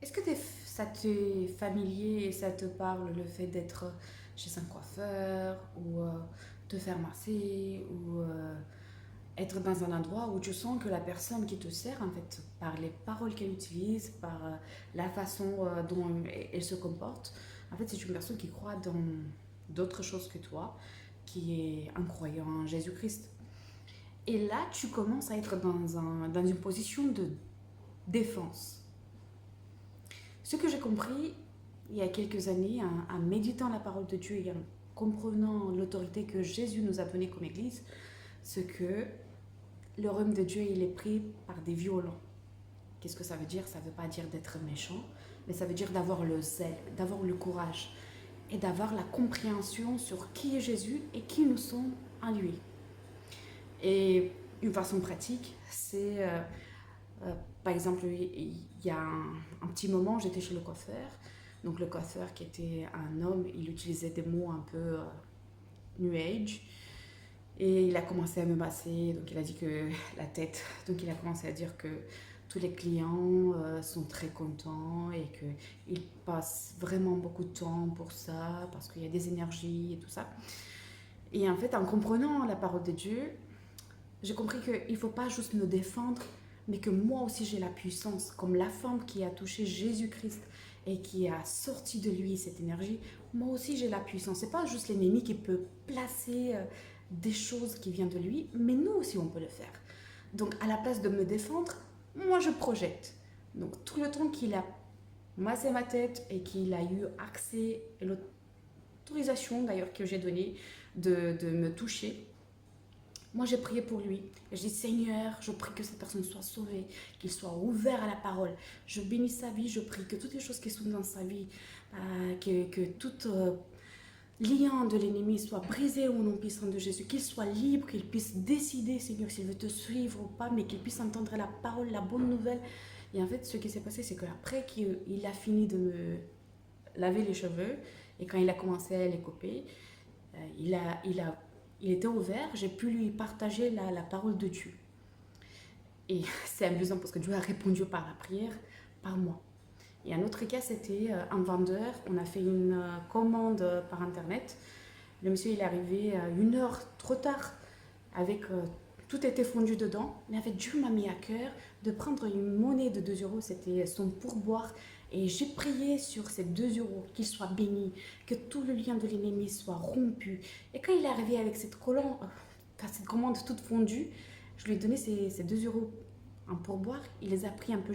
Est-ce que ça t'est familier et ça te parle le fait d'être chez un coiffeur ou te faire masser ou être dans un endroit où tu sens que la personne qui te sert, en fait, par les paroles qu'elle utilise, par la façon dont elle se comporte, en fait, c'est une personne qui croit dans d'autres choses que toi, qui est un croyant en Jésus-Christ. Et là, tu commences à être dans une position de défense. Ce que j'ai compris il y a quelques années, en méditant la parole de Dieu et en comprenant l'autorité que Jésus nous a donnée comme Église, c'est que le royaume de Dieu, il est pris par des violents. Qu'est-ce que ça veut dire? Ça ne veut pas dire d'être méchant, mais ça veut dire d'avoir le zèle, d'avoir le courage et d'avoir la compréhension sur qui est Jésus et qui nous sommes en lui. Et une façon pratique, c'est par exemple, il y a un petit moment, j'étais chez le coiffeur. Donc le coiffeur qui était un homme, il utilisait des mots un peu New Age. Et il a commencé à me masser, donc il a dit que la tête, donc il a commencé à dire que tous les clients sont très contents et qu'ils passent vraiment beaucoup de temps pour ça, parce qu'il y a des énergies et tout ça. Et en fait, en comprenant la parole de Dieu, j'ai compris qu'il ne faut pas juste me défendre, mais que moi aussi j'ai la puissance, comme la femme qui a touché Jésus-Christ et qui a sorti de lui cette énergie, moi aussi j'ai la puissance. C'est pas juste l'ennemi qui peut placer des choses qui viennent de lui, mais nous aussi on peut le faire. Donc à la place de me défendre, moi je projette. Donc tout le temps qu'il a massé ma tête et qu'il a eu accès et l'autorisation d'ailleurs que j'ai donnée de me toucher, moi, j'ai prié pour lui. Et je dis, Seigneur, je prie que cette personne soit sauvée, qu'il soit ouvert à la parole. Je bénis sa vie, je prie que toutes les choses qui sont dans sa vie, que tout lien de l'ennemi soit brisé au nom puissant de Jésus, qu'il soit libre, qu'il puisse décider, Seigneur, s'il veut te suivre ou pas, mais qu'il puisse entendre la parole, la bonne nouvelle. Et en fait, ce qui s'est passé, c'est qu'après qu'il a fini de me laver les cheveux, et quand il a commencé à les couper, il était ouvert, j'ai pu lui partager la parole de Dieu. Et c'est amusant parce que Dieu a répondu par la prière, par moi. Et un autre cas, c'était un vendeur. On a fait une commande par Internet. Le monsieur, il est arrivé 1 heure trop tard avec tout était fondu dedans. Mais en fait, Dieu m'a mis à cœur de prendre une monnaie de 2 euros. C'était son pourboire. Et j'ai prié sur ces 2 euros, qu'il soit béni, que tout le lien de l'ennemi soit rompu. Et quand il est arrivé avec cette commande toute fondue, je lui ai donné ces 2 euros en pourboire. Il les a pris un peu